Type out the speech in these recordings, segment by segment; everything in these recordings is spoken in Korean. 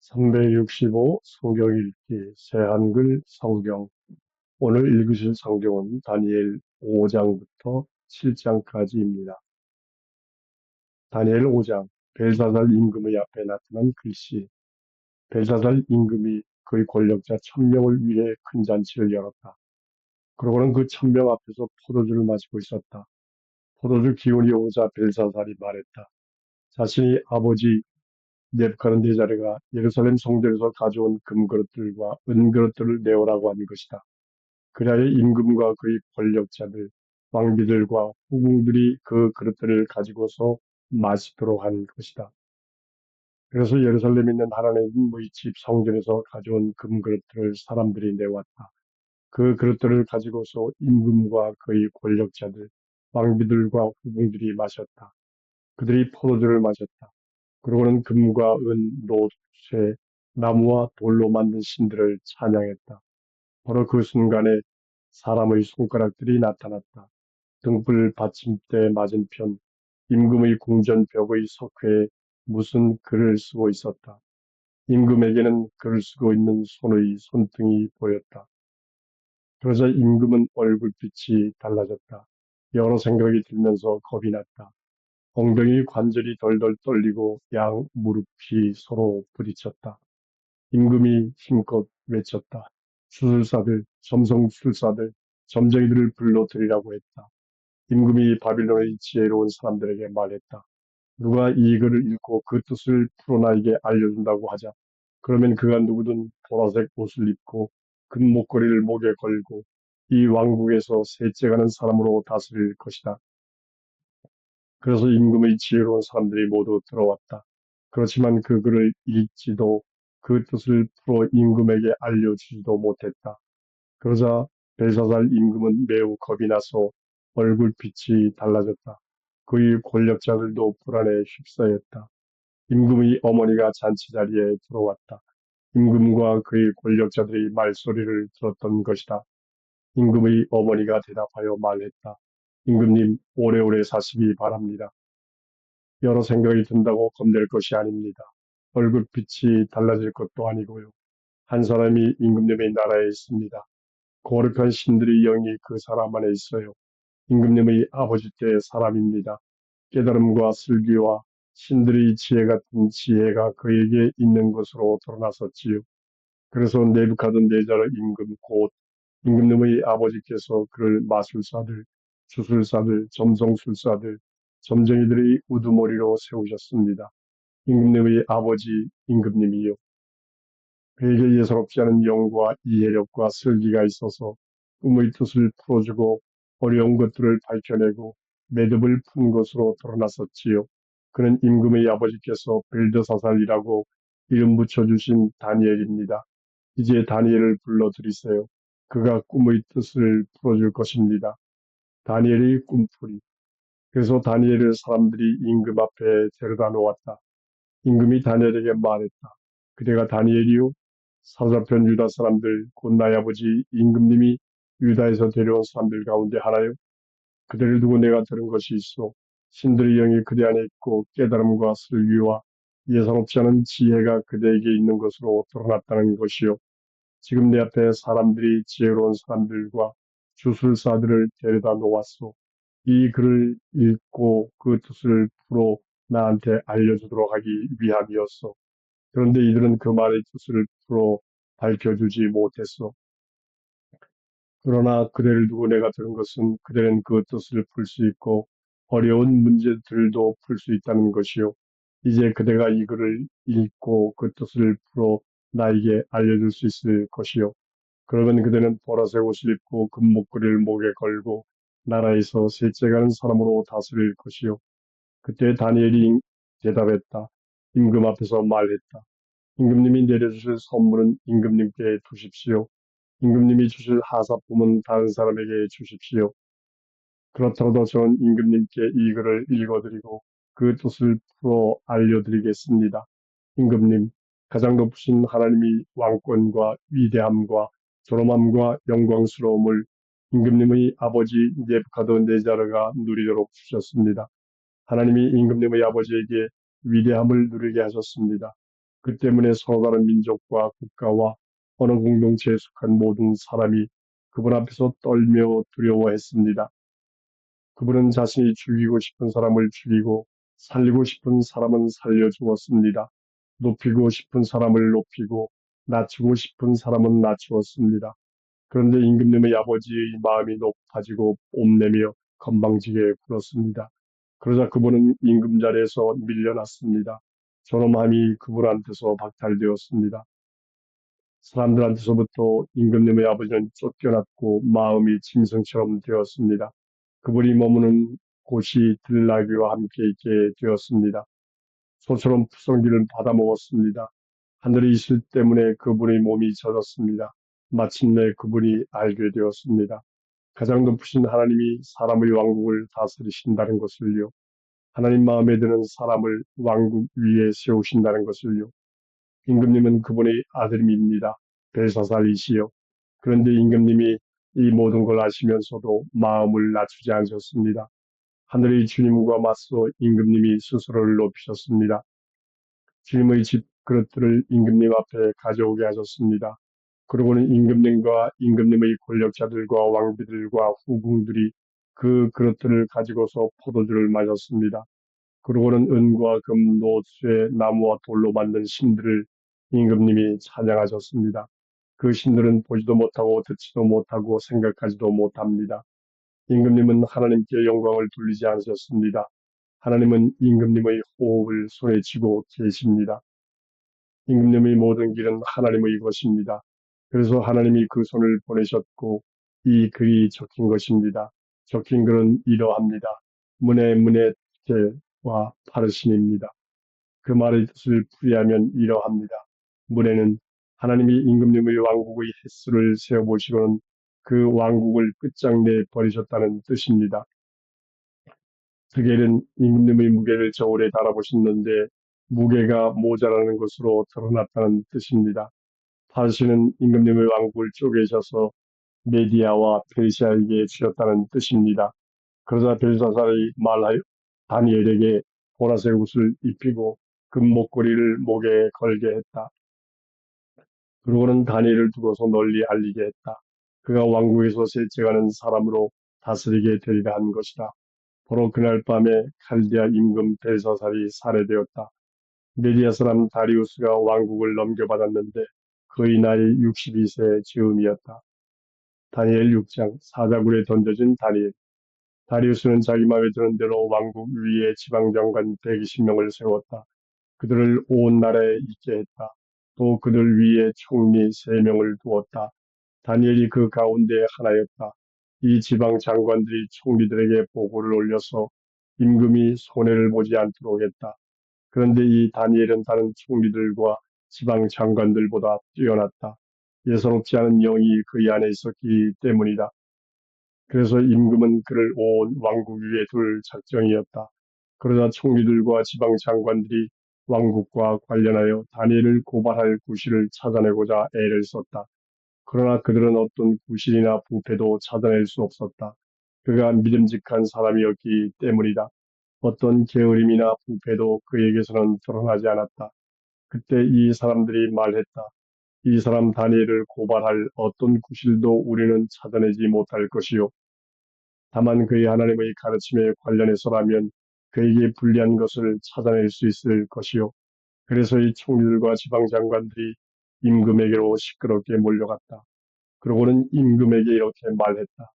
365 성경 읽기 새한글 성경. 오늘 읽으실 성경은 다니엘 5장부터 7장까지입니다. 다니엘 5장. 벨사살 임금의 앞에 나타난 글씨. 벨사살 임금이 그의 권력자 1000명을 위해 큰 잔치를 열었다. 그러고는 그 1000명 앞에서 포도주를 마시고 있었다. 포도주 기운이 오자 벨사살이 말했다. 자신이 아버지 네부카드네자르가 예루살렘 성전에서 가져온 금그릇들과 은그릇들을 내오라고 한 것이다. 그리하여 임금과 그의 권력자들, 왕비들과 후궁들이 그 그릇들을 가지고서 마시도록 한 것이다. 그래서 예루살렘에 있는 하나님의 집 성전에서 가져온 금그릇들을 사람들이 내왔다. 그 그릇들을 가지고서 임금과 그의 권력자들, 왕비들과 후궁들이 마셨다. 그들이 포도주를 마셨다. 그러고는 금과 은, 로, 쇠, 나무와 돌로 만든 신들을 찬양했다. 바로 그 순간에 사람의 손가락들이 나타났다. 등불 받침대 맞은편 임금의 궁전 벽의 석회에 무슨 글을 쓰고 있었다. 임금에게는 글을 쓰고 있는 손의 손등이 보였다. 그러자 임금은 얼굴빛이 달라졌다. 여러 생각이 들면서 겁이 났다. 엉덩이 관절이 덜덜 떨리고 양 무릎이 서로 부딪혔다. 임금이 힘껏 외쳤다. 수술사들, 점성술사들, 점쟁이들을 불러들이라고 했다. 임금이 바빌론의 지혜로운 사람들에게 말했다. 누가 이 글을 읽고 그 뜻을 풀어나에게 알려준다고 하자. 그러면 그가 누구든 보라색 옷을 입고 금 목걸이를 목에 걸고 이 왕국에서 셋째 가는 사람으로 다스릴 것이다. 그래서 임금의 지혜로운 사람들이 모두 들어왔다. 그렇지만 그 글을 읽지도 그 뜻을 풀어 임금에게 알려주지도 못했다. 그러자 벨사살 임금은 매우 겁이 나서 얼굴빛이 달라졌다. 그의 권력자들도 불안에 휩싸였다. 임금의 어머니가 잔치 자리에 들어왔다. 임금과 그의 권력자들이 말소리를 들었던 것이다. 임금의 어머니가 대답하여 말했다. 임금님, 오래오래 사시기 바랍니다. 여러 생각이 든다고 겁낼 것이 아닙니다. 얼굴빛이 달라질 것도 아니고요. 한 사람이 임금님의 나라에 있습니다. 거룩한 신들의 영이 그 사람 안에 있어요. 임금님의 아버지 때의 사람입니다. 깨달음과 슬기와 신들의 지혜 같은 지혜가 그에게 있는 것으로 드러났었지요. 그래서 네부카드네자르 임금 곧 임금님의 아버지께서 그를 마술사들, 주술사들, 점성술사들, 점쟁이들의 우두머리로 세우셨습니다. 임금님의 아버지 임금님이요. 그에게 예사롭지 않은 영과 이해력과 슬기가 있어서 꿈의 뜻을 풀어주고 어려운 것들을 밝혀내고 매듭을 푼 것으로 드러났었지요. 그는 임금의 아버지께서 벨드사살이라고 이름 붙여주신 다니엘입니다. 이제 다니엘을 불러들이세요. 그가 꿈의 뜻을 풀어줄 것입니다. 다니엘의 꿈풀이. 그래서 다니엘을 사람들이 임금 앞에 데려다 놓았다. 임금이 다니엘에게 말했다. 그대가 다니엘이요? 사로잡힌 유다 사람들, 곧 나의 아버지 임금님이 유다에서 데려온 사람들 가운데 하나요? 그대를 두고 내가 들은 것이 있어. 신들의 영이 그대 안에 있고 깨달음과 슬기와 예사롭지 않은 지혜가 그대에게 있는 것으로 드러났다는 것이요. 지금 내 앞에 사람들이 지혜로운 사람들과 주술사들을 데려다 놓았소. 이 글을 읽고 그 뜻을 풀어 나한테 알려주도록 하기 위함이었어. 그런데 이들은 그 말의 뜻을 풀어 밝혀주지 못했어. 그러나 그대를 두고 내가 들은 것은 그대는 그 뜻을 풀 수 있고 어려운 문제들도 풀 수 있다는 것이요. 이제 그대가 이 글을 읽고 그 뜻을 풀어 나에게 알려줄 수 있을 것이요. 그러면 그대는 보라색 옷을 입고 금목걸이를 목에 걸고 나라에서 셋째 가는 사람으로 다스릴 것이요. 그때 다니엘이 대답했다. 임금 앞에서 말했다. 임금님이 내려주실 선물은 임금님께 두십시오. 임금님이 주실 하사품은 다른 사람에게 주십시오. 그렇더라도 저는 임금님께 이 글을 읽어드리고 그 뜻을 풀어 알려드리겠습니다. 임금님, 가장 높으신 하나님이 왕권과 위대함과 존엄함과 영광스러움을 임금님의 아버지 네부카드네자르가 누리도록 주셨습니다. 하나님이 임금님의 아버지에게 위대함을 누리게 하셨습니다. 그 때문에 서로 다른 민족과 국가와 어느 공동체에 속한 모든 사람이 그분 앞에서 떨며 두려워했습니다. 그분은 자신이 죽이고 싶은 사람을 죽이고 살리고 싶은 사람은 살려 주었습니다. 높이고 싶은 사람을 높이고 낮추고 싶은 사람은 낮추었습니다. 그런데 임금님의 아버지의 마음이 높아지고 뽐내며 건방지게 굴었습니다. 그러자 그분은 임금 자리에서 밀려났습니다. 존엄함이 그분한테서 박탈되었습니다. 사람들한테서부터 임금님의 아버지는 쫓겨났고 마음이 짐승처럼 되었습니다. 그분이 머무는 곳이 들나귀와 함께 있게 되었습니다. 소처럼 푸성기를 받아먹었습니다. 하늘의 이슬 때문에 그분의 몸이 젖었습니다. 마침내 그분이 알게 되었습니다. 가장 높으신 하나님이 사람의 왕국을 다스리신다는 것을요. 하나님 마음에 드는 사람을 왕국 위에 세우신다는 것을요. 임금님은 그분의 아들입니다. 벨사살이시요. 그런데 임금님이 이 모든 걸 아시면서도 마음을 낮추지 않으셨습니다. 하늘의 주님과 맞서 임금님이 스스로를 높이셨습니다. 주님의 집 그릇들을 임금님 앞에 가져오게 하셨습니다. 그러고는 임금님과 임금님의 권력자들과 왕비들과 후궁들이 그 그릇들을 가지고서 포도주를 마셨습니다. 그러고는 은과 금, 노쇠, 나무와 돌로 만든 신들을 임금님이 찬양하셨습니다. 그 신들은 보지도 못하고 듣지도 못하고 생각하지도 못합니다. 임금님은 하나님께 영광을 돌리지 않으셨습니다. 하나님은 임금님의 호흡을 손에 쥐고 계십니다. 임금님의 모든 길은 하나님의 것입니다. 그래서 하나님이 그 손을 보내셨고 이 글이 적힌 것입니다. 적힌 글은 이러합니다. 문의 개와 파르신입니다. 그 말의 뜻을 풀이하면 이러합니다. 문에는 하나님이 임금님의 왕국의 횟수를 세어보시고는 그 왕국을 끝장내 버리셨다는 뜻입니다. 드겔은 임금님의 무게를 저울에 달아보셨는데 무게가 모자라는 것으로 드러났다는 뜻입니다. 파르시는 임금님의 왕국을 쪼개셔서 메디아와 페르시아에게 주셨다는 뜻입니다. 그러자 벨사살이 말하여 다니엘에게 보라색 옷을 입히고 금 목걸이를 목에 걸게 했다. 그러고는 다니엘을 두고서 널리 알리게 했다. 그가 왕국에서 셋째가는 사람으로 다스리게 되리라 한 것이다. 바로 그날 밤에 칼디아 임금 벨사살이 살해되었다. 메디아 사람 다리우스가 왕국을 넘겨받았는데 그의 나이 62세 즈음이었다. 다니엘 6장 사자굴에 던져진 다니엘. 다리우스는 자기 마음에 드는 대로 왕국 위에 지방장관 120명을 세웠다. 그들을 온 나라에 있게 했다. 또 그들 위에 총리 3명을 두었다. 다니엘이 그 가운데 하나였다. 이 지방 장관들이 총리들에게 보고를 올려서 임금이 손해를 보지 않도록 했다. 그런데 이 다니엘은 다른 총리들과 지방 장관들보다 뛰어났다. 예사롭지 않은 영이 그의 안에 있었기 때문이다. 그래서 임금은 그를 온 왕국 위에 둘 작정이었다. 그러자 총리들과 지방 장관들이 왕국과 관련하여 다니엘을 고발할 구실을 찾아내고자 애를 썼다. 그러나 그들은 어떤 구실이나 부패도 찾아낼 수 없었다. 그가 믿음직한 사람이었기 때문이다. 어떤 게으름이나 부패도 그에게서는 드러나지 않았다. 그때 이 사람들이 말했다. 이 사람 다니엘을 고발할 어떤 구실도 우리는 찾아내지 못할 것이요. 다만 그의 하나님의 가르침에 관련해서라면 그에게 불리한 것을 찾아낼 수 있을 것이요. 그래서 이 총리들과 지방장관들이 임금에게로 시끄럽게 몰려갔다. 그러고는 임금에게 이렇게 말했다.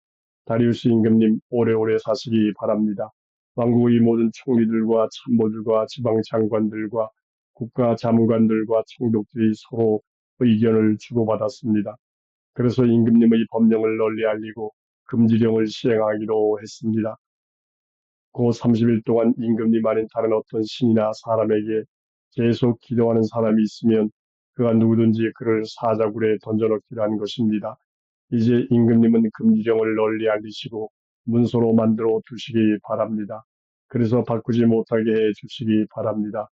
다리우스 임금님 오래오래 사시기 바랍니다. 왕국의 모든 총리들과 참모들과 지방장관들과 국가자문관들과 총독들이 서로 의견을 주고받았습니다. 그래서 임금님의 법령을 널리 알리고 금지령을 시행하기로 했습니다. 그 30일 동안 임금님 아닌 다른 어떤 신이나 사람에게 계속 기도하는 사람이 있으면 그가 누구든지 그를 사자굴에 던져넣기로 한 것입니다. 이제 임금님은 금지령을 널리 알리시고 문서로 만들어 두시기 바랍니다. 그래서 바꾸지 못하게 해 주시기 바랍니다.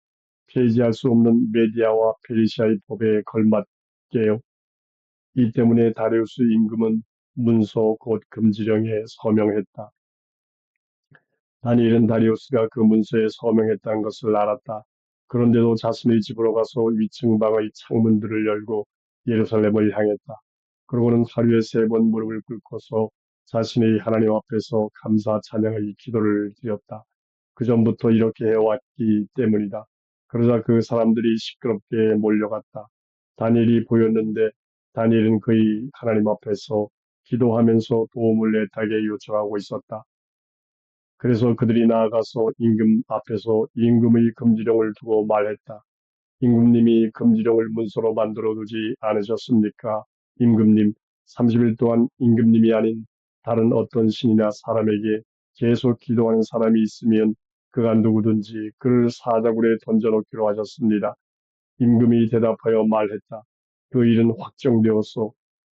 폐지할 수 없는 메디아와 페르시아의 법에 걸맞게요. 이 때문에 다리우스 임금은 문서 곧 금지령에 서명했다. 다니엘은 다리우스가 그 문서에 서명했다는 것을 알았다. 그런데도 자신의 집으로 가서 위층 방의 창문들을 열고 예루살렘을 향했다. 그러고는 하루에 3번 무릎을 꿇고서 자신의 하나님 앞에서 감사 찬양의 기도를 드렸다. 그 전부터 이렇게 해왔기 때문이다. 그러자 그 사람들이 시끄럽게 몰려갔다. 다니엘이 보였는데 다니엘은 그의 하나님 앞에서 기도하면서 도움을 애타게 요청하고 있었다. 그래서 그들이 나아가서 임금 앞에서 임금의 금지령을 두고 말했다. 임금님이 금지령을 문서로 만들어 두지 않으셨습니까? 임금님, 30일 동안 임금님이 아닌 다른 어떤 신이나 사람에게 계속 기도하는 사람이 있으면 그가 누구든지 그를 사자굴에 던져놓기로 하셨습니다. 임금이 대답하여 말했다. 그 일은 확정되어서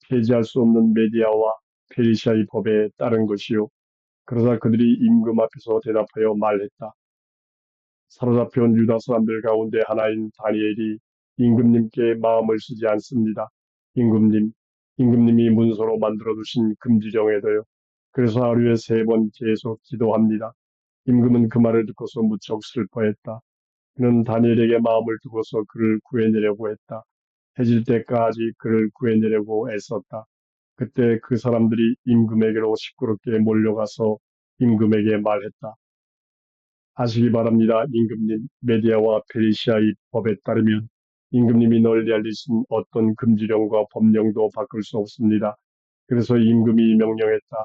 폐지할 수 없는 메디아와 페르시아의 법에 따른 것이요. 그러자 그들이 임금 앞에서 대답하여 말했다. 사로잡혀온 유다 사람들 가운데 하나인 다니엘이 임금님께 마음을 쓰지 않습니다. 임금님, 임금님이 문서로 만들어두신 금지령에도요. 그래서 하루에 3번 계속 기도합니다. 임금은 그 말을 듣고서 무척 슬퍼했다. 그는 다니엘에게 마음을 두고서 그를 구해내려고 했다. 해질 때까지 그를 구해내려고 애썼다. 그때 그 사람들이 임금에게로 시끄럽게 몰려가서 임금에게 말했다. 아시기 바랍니다. 임금님, 메디아와 페르시아의 법에 따르면 임금님이 널리 알리신 어떤 금지령과 법령도 바꿀 수 없습니다. 그래서 임금이 명령했다.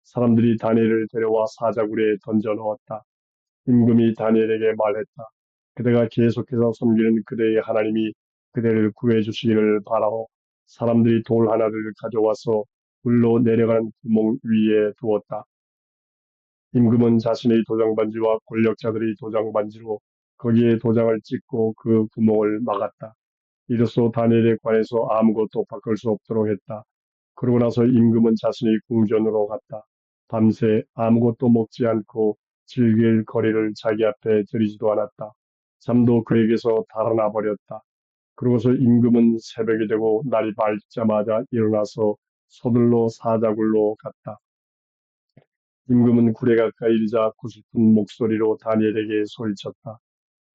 사람들이 다니엘을 데려와 사자굴에 던져 넣었다. 임금이 다니엘에게 말했다. 그대가 계속해서 섬기는 그대의 하나님이 그대를 구해 주시기를 바라오. 사람들이 돌 하나를 가져와서 물로 내려가는 구멍 위에 두었다. 임금은 자신의 도장반지와 권력자들의 도장반지로 거기에 도장을 찍고 그 구멍을 막았다. 이로써 다니엘에 관해서 아무것도 바꿀 수 없도록 했다. 그러고 나서 임금은 자신의 궁전으로 갔다. 밤새 아무것도 먹지 않고 즐길 거리를 자기 앞에 들이지도 않았다. 잠도 그에게서 달아나 버렸다. 그러고서 임금은 새벽이 되고 날이 밝자마자 일어나서 서둘러 사자굴로 갔다. 임금은 굴에 가까이 이르자 구슬픈 목소리로 다니엘에게 소리쳤다.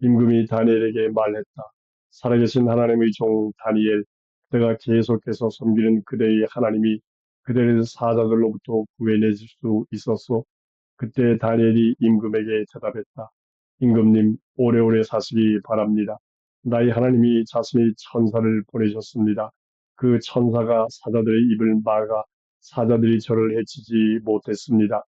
임금이 다니엘에게 말했다. 살아계신 하나님의 종 다니엘, 그대가 계속해서 섬기는 그대의 하나님이 그대를 사자들로부터 구해낼 수 있었소. 그때 다니엘이 임금에게 대답했다. 임금님, 오래오래 사시기 바랍니다. 나의 하나님이 자신의 천사를 보내셨습니다. 그 천사가 사자들의 입을 막아 사자들이 저를 해치지 못했습니다.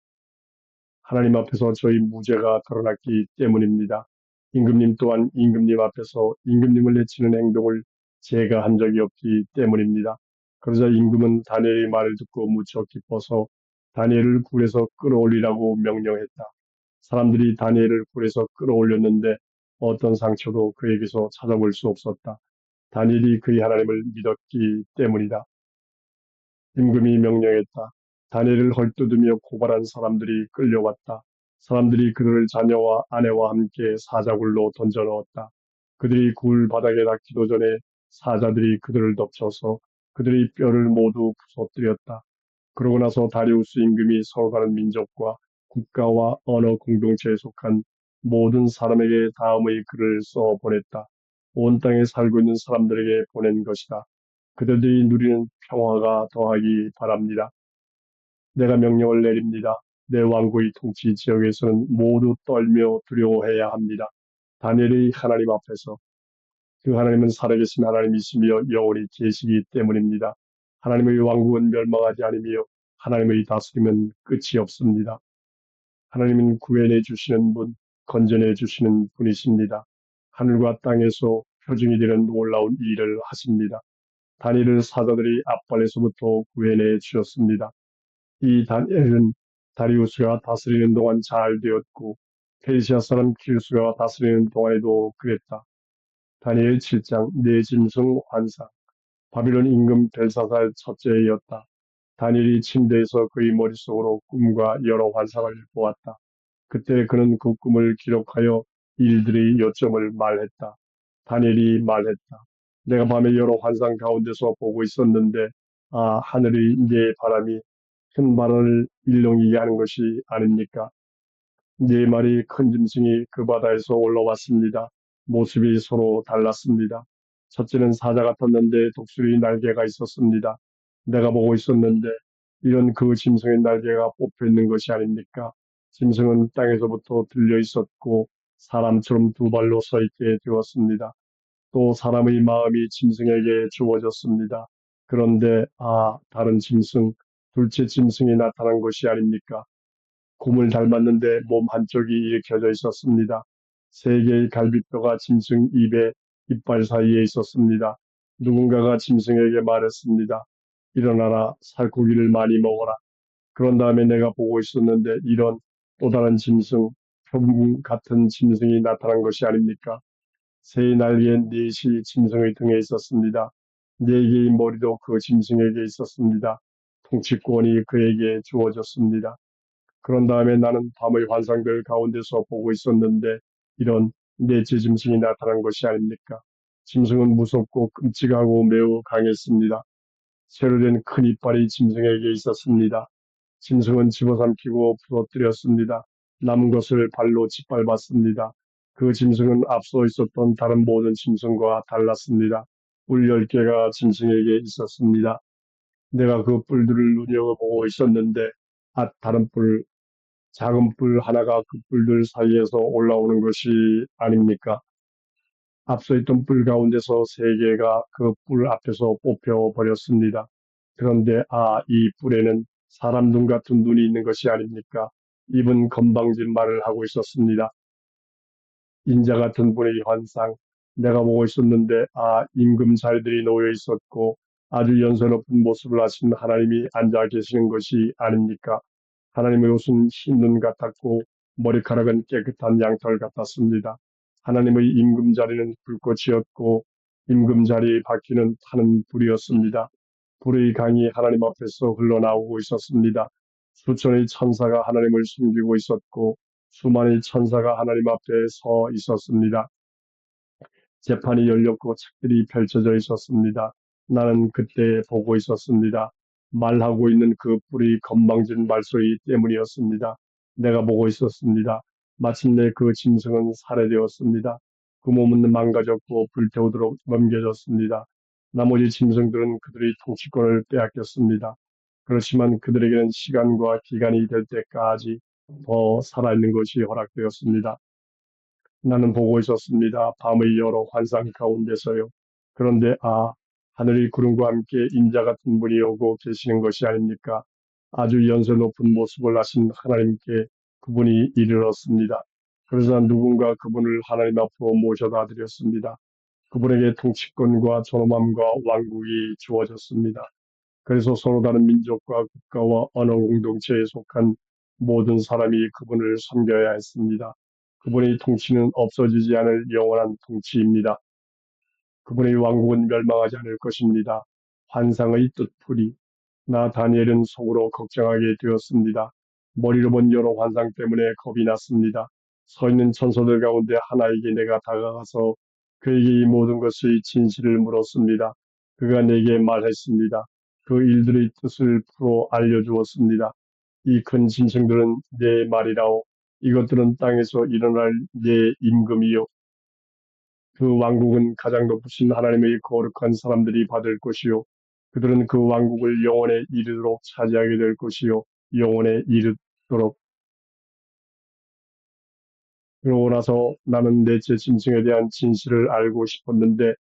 하나님 앞에서 저희 무죄가 드러났기 때문입니다. 임금님 또한 임금님 앞에서 임금님을 해치는 행동을 제가 한 적이 없기 때문입니다. 그러자 임금은 다니엘의 말을 듣고 무척 기뻐서 다니엘을 굴에서 끌어올리라고 명령했다. 사람들이 다니엘을 굴에서 끌어올렸는데 어떤 상처도 그에게서 찾아볼 수 없었다. 다니엘이 그의 하나님을 믿었기 때문이다. 임금이 명령했다. 다니엘을 헐뜯으며 고발한 사람들이 끌려왔다. 사람들이 그들을 자녀와 아내와 함께 사자굴로 던져 넣었다. 그들이 굴 바닥에 닿기도 전에 사자들이 그들을 덮쳐서 그들의 뼈를 모두 부서뜨렸다. 그러고 나서 다리우스 임금이 서가는 민족과 국가와 언어 공동체에 속한 모든 사람에게 다음의 글을 써 보냈다. 온 땅에 살고 있는 사람들에게 보낸 것이다. 그들이 누리는 평화가 더하기 바랍니다. 내가 명령을 내립니다. 내 왕국의 통치 지역에서는 모두 떨며 두려워해야 합니다. 다니엘의 하나님 앞에서 그 하나님은 살아계신 하나님이시며 영원히 계시기 때문입니다. 하나님의 왕국은 멸망하지 않으며 하나님의 다스림은 끝이 없습니다. 하나님은 구원해 주시는 분, 건전해 주시는 분이십니다. 하늘과 땅에서 표징이 되는 놀라운 일을 하십니다. 다니엘을 사자들이 앞발에서부터 구해내 주셨습니다. 이 다니엘은 다리우스가 다스리는 동안 잘 되었고 페르시아 사람 키루스가 다스리는 동안에도 그랬다. 다니엘 7장 네 짐승 환상 바빌론 임금 벨사살 첫째였다. 다니엘이 침대에서 그의 머릿속으로 꿈과 여러 환상을 보았다. 그때 그는 그 꿈을 기록하여 일들의 요점을 말했다. 다니엘이 말했다. 내가 밤에 여러 환상 가운데서 보고 있었는데 하늘의 네 바람이 큰 바다를 일렁이게 하는 것이 아닙니까? 네 마리 큰 짐승이 그 바다에서 올라왔습니다. 모습이 서로 달랐습니다. 첫째는 사자 같았는데 독수리 날개가 있었습니다. 내가 보고 있었는데 이런 그 짐승의 날개가 뽑혀 있는 것이 아닙니까? 짐승은 땅에서부터 들려 있었고 사람처럼 두 발로 서 있게 되었습니다. 또 사람의 마음이 짐승에게 주어졌습니다. 그런데 다른 짐승, 둘째 짐승이 나타난 것이 아닙니까? 곰을 닮았는데 몸 한쪽이 일으켜져 있었습니다. 세 개의 갈비뼈가 짐승 입에 이빨 사이에 있었습니다. 누군가가 짐승에게 말했습니다. 일어나라, 살코기를 많이 먹어라. 그런 다음에 내가 보고 있었는데 이런 또 다른 짐승, 표범 같은 짐승이 나타난 것이 아닙니까? 새의 날개 넷이 짐승의 등에 있었습니다. 네 개의 머리도 그 짐승에게 있었습니다. 통치권이 그에게 주어졌습니다. 그런 다음에 나는 밤의 환상들 가운데서 보고 있었는데 이런 넷째 짐승이 나타난 것이 아닙니까? 짐승은 무섭고 끔찍하고 매우 강했습니다. 새로 된 큰 이빨이 짐승에게 있었습니다. 짐승은 집어삼키고 부서뜨렸습니다. 남은 것을 발로 짓밟았습니다. 그 짐승은 앞서 있었던 다른 모든 짐승과 달랐습니다. 뿔 10개가 짐승에게 있었습니다. 내가 그 뿔들을 눈여겨보고 있었는데, 다른 뿔, 작은 뿔 하나가 그 뿔들 사이에서 올라오는 것이 아닙니까? 앞서 있던 뿔 가운데서 세 개가 그 뿔 앞에서 뽑혀 버렸습니다. 그런데 이 뿔에는 사람 눈 같은 눈이 있는 것이 아닙니까? 입은 건방진 말을 하고 있었습니다. 인자 같은 분의 환상, 내가 보고 있었는데 임금 자리들이 놓여 있었고 아주 연세 높은 모습을 하신 하나님이 앉아 계시는 것이 아닙니까? 하나님의 옷은 흰 눈 같았고 머리카락은 깨끗한 양털 같았습니다. 하나님의 임금 자리는 불꽃이었고 임금 자리의 바퀴는 타는 불이었습니다. 불의 강이 하나님 앞에서 흘러나오고 있었습니다. 수천의 천사가 하나님을 숨기고 있었고 수만의 천사가 하나님 앞에 서 있었습니다. 재판이 열렸고 책들이 펼쳐져 있었습니다. 나는 그때 보고 있었습니다. 말하고 있는 그 뿔이 건방진 말소리 때문이었습니다. 내가 보고 있었습니다. 마침내 그 짐승은 살해되었습니다. 그 몸은 망가졌고 불태우도록 넘겨졌습니다. 나머지 짐승들은 그들의 통치권을 빼앗겼습니다. 그렇지만 그들에게는 시간과 기간이 될 때까지 더 살아있는 것이 허락되었습니다. 나는 보고 있었습니다. 밤의 여러 환상 가운데서요. 그런데 하늘의 구름과 함께 인자 같은 분이 오고 계시는 것이 아닙니까? 아주 연세 높은 모습을 하신 하나님께 그분이 이르렀습니다. 그래서 누군가 그분을 하나님 앞으로 모셔다 드렸습니다. 그분에게 통치권과 존엄함과 왕국이 주어졌습니다. 그래서 서로 다른 민족과 국가와 언어 공동체에 속한 모든 사람이 그분을 섬겨야 했습니다. 그분의 통치는 없어지지 않을 영원한 통치입니다. 그분의 왕국은 멸망하지 않을 것입니다. 환상의 뜻풀이 나 다니엘은 속으로 걱정하게 되었습니다. 머리로 본 여러 환상 때문에 겁이 났습니다. 서 있는 천사들 가운데 하나에게 내가 다가가서 그에게 이 모든 것의 진실을 물었습니다. 그가 내게 말했습니다. 그 일들의 뜻을 풀어 알려주었습니다. 이 큰 짐승들은 내 말이라오. 이것들은 땅에서 일어날 내 임금이요. 그 왕국은 가장 높으신 하나님의 거룩한 사람들이 받을 것이요. 그들은 그 왕국을 영원에 이르도록 차지하게 될 것이요. 영원에 이르도록. 그러고 나서 나는 넷째 짐승에 대한 진실을 알고 싶었는데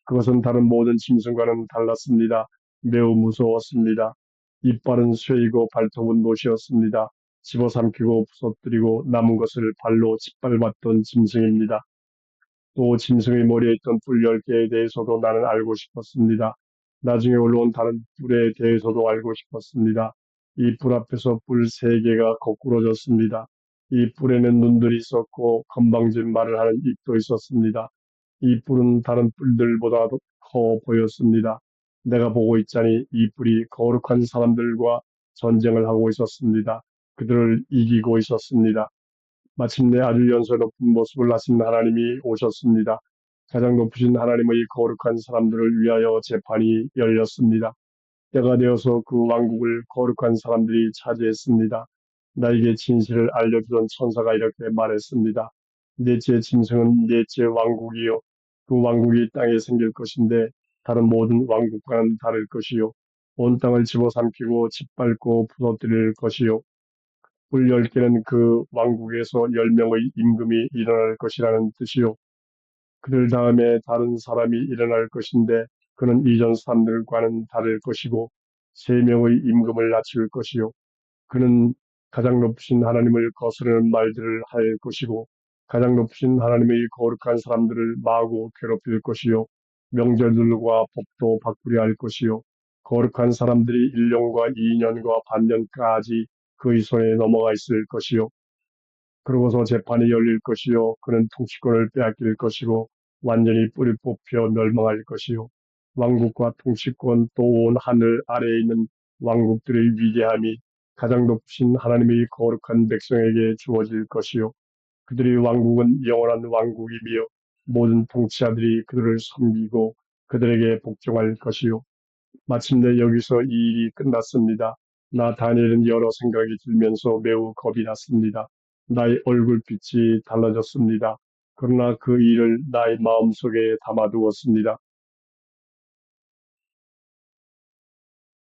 그것은 다른 모든 짐승과는 달랐습니다. 매우 무서웠습니다. 이빨은 쇠이고 발톱은 못이었습니다. 집어삼키고 부서뜨리고 남은 것을 발로 짓밟았던 짐승입니다. 또 짐승의 머리에 있던 뿔 10개에 대해서도 나는 알고 싶었습니다. 나중에 올라온 다른 뿔에 대해서도 알고 싶었습니다. 이 뿔 앞에서 뿔 3개가 거꾸로졌습니다. 이 뿔에는 눈들이 있었고 건방진 말을 하는 입도 있었습니다. 이 뿔은 다른 뿔들보다도 커 보였습니다. 내가 보고 있자니 이 뿔이 거룩한 사람들과 전쟁을 하고 있었습니다. 그들을 이기고 있었습니다. 마침내 아주 연세 높은 모습을 하신 하나님이 오셨습니다. 가장 높으신 하나님의 거룩한 사람들을 위하여 재판이 열렸습니다. 때가 되어서 그 왕국을 거룩한 사람들이 차지했습니다. 나에게 진실을 알려주던 천사가 이렇게 말했습니다. 넷째 짐승은 넷째 왕국이요. 그 왕국이 땅에 생길 것인데 다른 모든 왕국과는 다를 것이요. 온 땅을 집어삼키고 짓밟고 부서뜨릴 것이요. 뿔 10개는 그 왕국에서 10명의 임금이 일어날 것이라는 뜻이요. 그들 다음에 다른 사람이 일어날 것인데 그는 이전 사람들과는 다를 것이고 3명의 임금을 낮출 것이요. 그는 가장 높으신 하나님을 거스르는 말들을 할 것이고 가장 높으신 하나님의 거룩한 사람들을 마구 괴롭힐 것이요. 명절들과 법도 바꾸려 할 것이요. 거룩한 사람들이 1년과 2년과 반년까지 그의 손에 넘어가 있을 것이요. 그러고서 재판이 열릴 것이요. 그는 통치권을 빼앗길 것이고 완전히 뿌리 뽑혀 멸망할 것이요. 왕국과 통치권 또 온 하늘 아래에 있는 왕국들의 위대함이 가장 높으신 하나님의 거룩한 백성에게 주어질 것이요. 그들의 왕국은 영원한 왕국이며 모든 통치자들이 그들을 섬기고 그들에게 복종할 것이요. 마침내 여기서 이 일이 끝났습니다. 나 다니엘은 여러 생각이 들면서 매우 겁이 났습니다. 나의 얼굴빛이 달라졌습니다. 그러나 그 일을 나의 마음속에 담아두었습니다.